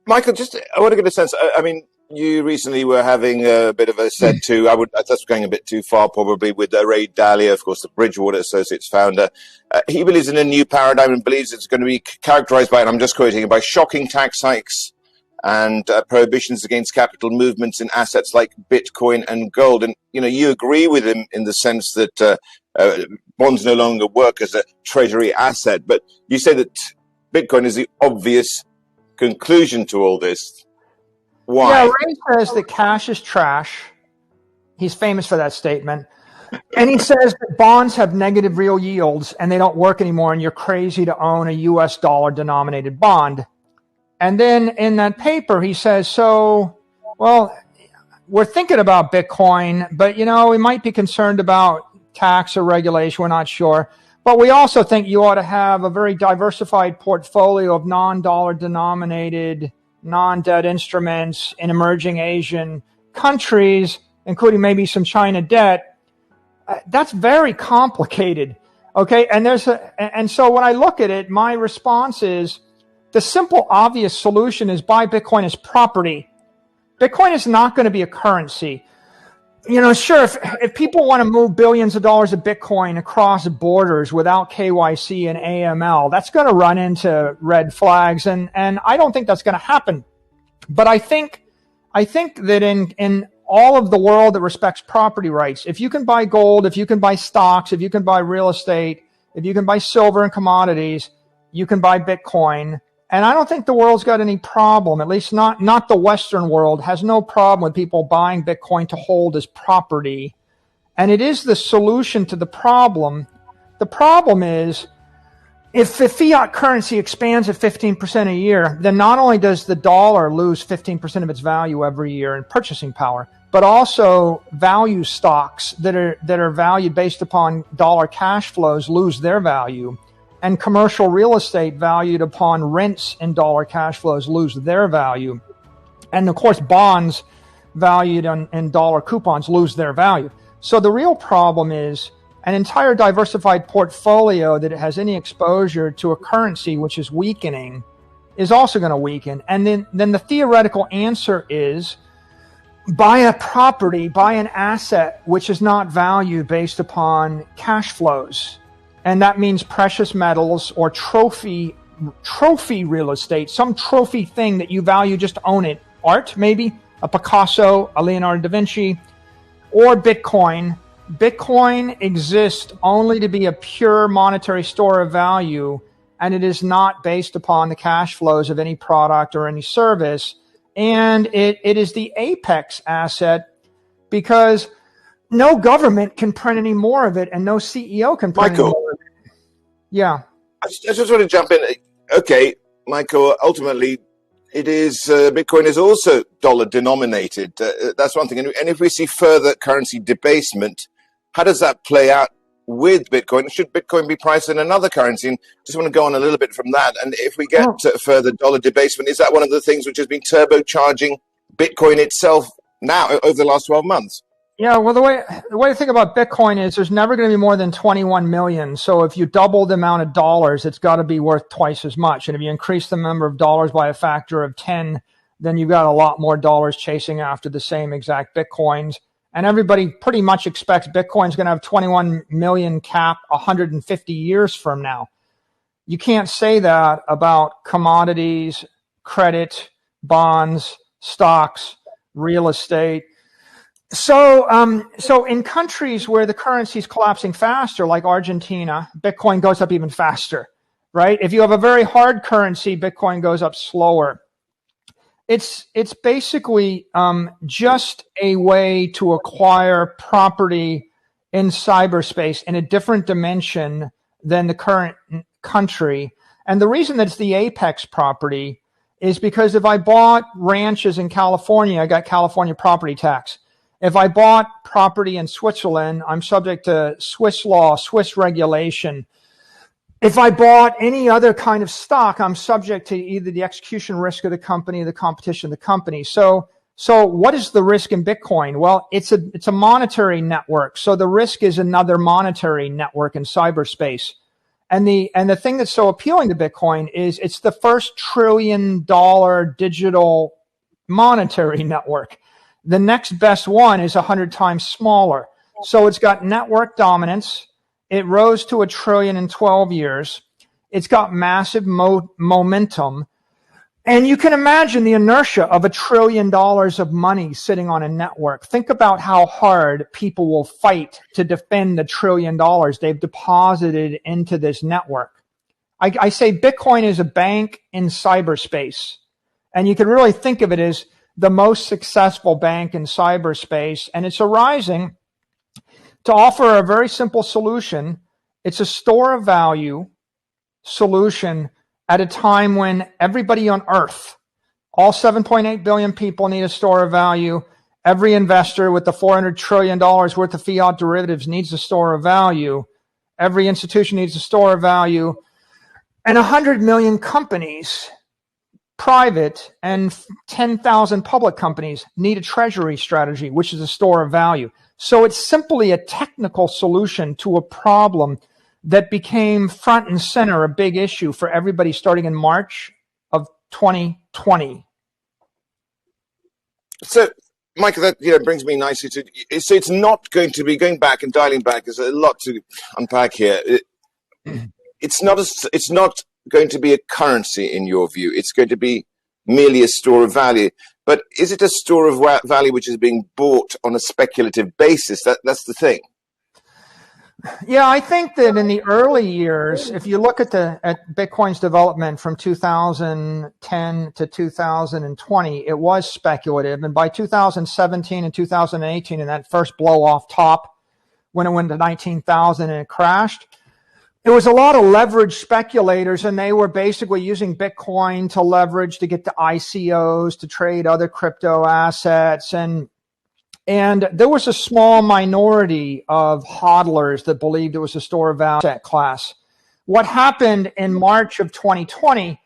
Michael, I want to get a sense. I mean, you recently were having a bit of a said to, that's going a bit too far probably, with Ray Dalio, of course, the Bridgewater Associates founder. He believes in a new paradigm and believes it's going to be characterized by, and I'm just quoting, by shocking tax hikes and prohibitions against capital movements in assets like Bitcoin and gold. And, you agree with him in the sense that bonds no longer work as a treasury asset, but you say that Bitcoin is the obvious conclusion to all this. Why? Yeah, Ray says that cash is trash. He's famous for that statement. And he says that bonds have negative real yields and they don't work anymore, and you're crazy to own a US dollar denominated bond. And then in that paper, he says, we're thinking about Bitcoin, but, we might be concerned about tax or regulation. We're not sure. But we also think you ought to have a very diversified portfolio of non-dollar denominated, non-debt instruments in emerging Asian countries, including maybe some China debt. That's very complicated. Okay. And so when I look at it, my response is the simple, obvious solution is buy Bitcoin as property. Bitcoin is not going to be a currency. Sure, if people want to move billions of dollars of Bitcoin across borders without KYC and AML, that's going to run into red flags, and I don't think that's going to happen. But I think that in all of the world that respects property rights, if you can buy gold, if you can buy stocks, if you can buy real estate, if you can buy silver and commodities, you can buy Bitcoin. And I don't think the world's got any problem, at least not the Western world, has no problem with people buying Bitcoin to hold as property. And it is the solution to the problem. The problem is, if the fiat currency expands at 15% a year, then not only does the dollar lose 15% of its value every year in purchasing power, but also value stocks that are valued based upon dollar cash flows lose their value. And commercial real estate valued upon rents and dollar cash flows lose their value. And of course, bonds valued in dollar coupons lose their value. So the real problem is an entire diversified portfolio that has any exposure to a currency which is weakening is also going to weaken. And then the theoretical answer is buy a property, buy an asset which is not valued based upon cash flows. And that means precious metals or trophy real estate, some trophy thing that you value just to own it. Art, maybe, a Picasso, a Leonardo da Vinci, or Bitcoin. Bitcoin exists only to be a pure monetary store of value, and it is not based upon the cash flows of any product or any service. And it is the apex asset because no government can print any more of it, and no CEO can print any more of it. Yeah. I just want to jump in. Okay, Michael, ultimately, it is Bitcoin is also dollar denominated. That's one thing. And if we see further currency debasement, how does that play out with Bitcoin? Should Bitcoin be priced in another currency? And just want to go on a little bit from that. And if we get further dollar debasement, is that one of the things which has been turbocharging Bitcoin itself now over the last 12 months? Yeah, well, the way to think about Bitcoin is there's never going to be more than 21 million. So if you double the amount of dollars, it's got to be worth twice as much. And if you increase the number of dollars by a factor of 10, then you've got a lot more dollars chasing after the same exact Bitcoins. And everybody pretty much expects Bitcoin's going to have 21 million cap 150 years from now. You can't say that about commodities, credit, bonds, stocks, real estate. So in countries where the currency is collapsing faster, like Argentina, Bitcoin goes up even faster, right? If you have a very hard currency, Bitcoin goes up slower. It's basically just a way to acquire property in cyberspace in a different dimension than the current country. And the reason that it's the apex property is because if I bought ranches in California, I got California property tax. If I bought property in Switzerland, I'm subject to Swiss law, Swiss regulation. If I bought any other kind of stock, I'm subject to either the execution risk of the company or the competition of the company. So what is the risk in Bitcoin? Well, it's a monetary network. So the risk is another monetary network in cyberspace. And the thing that's so appealing to Bitcoin is it's the first $1 trillion digital monetary network. The next best one is 100 times smaller. So it's got network dominance. It rose to $1 trillion in 12 years. It's got massive momentum. And you can imagine the inertia of $1 trillion of money sitting on a network. Think about how hard people will fight to defend the $1 trillion they've deposited into this network. I say Bitcoin is a bank in cyberspace. And you can really think of it as the most successful bank in cyberspace. And it's arising to offer a very simple solution. It's a store of value solution at a time when everybody on Earth, all 7.8 billion people, need a store of value. Every investor with the $400 trillion worth of fiat derivatives needs a store of value. Every institution needs a store of value. And 100 million companies, private, and 10,000 public companies need a treasury strategy, which is a store of value. So it's simply a technical solution to a problem that became front and center a big issue for everybody starting in March of 2020. So, Michael, that brings me nicely to. So it's not going to be going back and dialing back. There's a lot to unpack here. It's not going to be a currency in your view. It's going to be merely a store of value. But is it a store of value which is being bought on a speculative basis? That's the thing. Yeah, I think that in the early years, if you look at Bitcoin's development from 2010 to 2020, it was speculative. And by 2017 and 2018, in that first blow off top, when it went to 19,000 and it crashed, there was a lot of leverage speculators, and they were basically using Bitcoin to leverage to get to ICOs, to trade other crypto assets. And there was a small minority of hodlers that believed it was a store of value asset class. What happened in March of 2020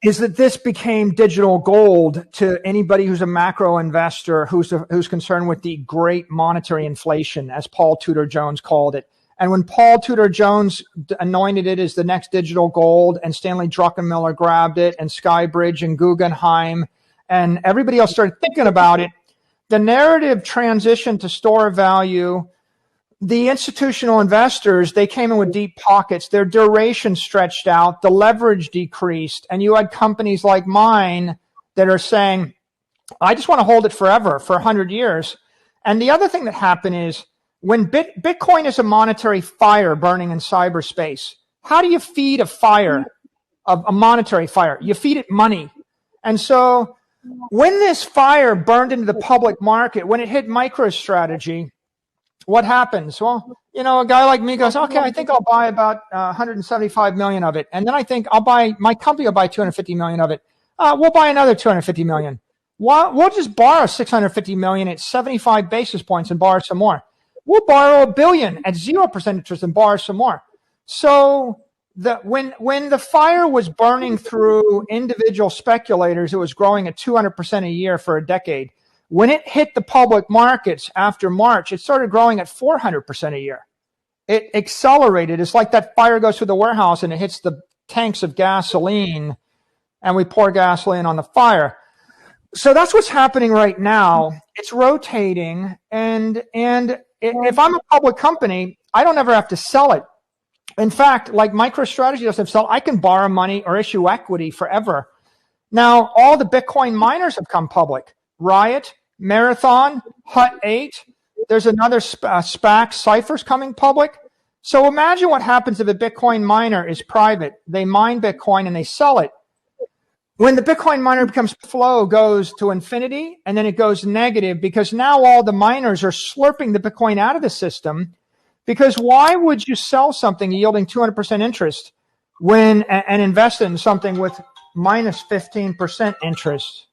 is that this became digital gold to anybody who's a macro investor who's concerned with the great monetary inflation, as Paul Tudor Jones called it. And when Paul Tudor Jones anointed it as the next digital gold, and Stanley Druckenmiller grabbed it, and Skybridge and Guggenheim, and everybody else started thinking about it, the narrative transitioned to store of value. The institutional investors, they came in with deep pockets. Their duration stretched out. The leverage decreased. And you had companies like mine that are saying, I just want to hold it forever, for 100 years. And the other thing that happened is when Bitcoin is a monetary fire burning in cyberspace, how do you feed a fire, a monetary fire? You feed it money. And so when this fire burned into the public market, when it hit MicroStrategy, what happens? Well, a guy like me goes, okay, I think I'll buy about 175 million of it. And then I think my company will buy 250 million of it. We'll buy another 250 million. We'll just borrow 650 million at 75 basis points and borrow some more. We'll borrow $1 billion at 0% interest and borrow some more. So when the fire was burning through individual speculators, it was growing at 200% a year for a decade. When it hit the public markets after March, it started growing at 400% a year. It accelerated. It's like that fire goes through the warehouse and it hits the tanks of gasoline, and we pour gasoline on the fire. So that's what's happening right now. It's rotating, and if I'm a public company, I don't ever have to sell it. In fact, like MicroStrategy doesn't sell, I can borrow money or issue equity forever. Now, all the Bitcoin miners have come public. Riot, Marathon, Hut 8. There's another SPAC, Cypher's coming public. So imagine what happens if a Bitcoin miner is private. They mine Bitcoin and they sell it. When the Bitcoin miner becomes flow, goes to infinity, and then it goes negative because now all the miners are slurping the Bitcoin out of the system. Because why would you sell something yielding 200% interest and invest in something with minus 15% interest?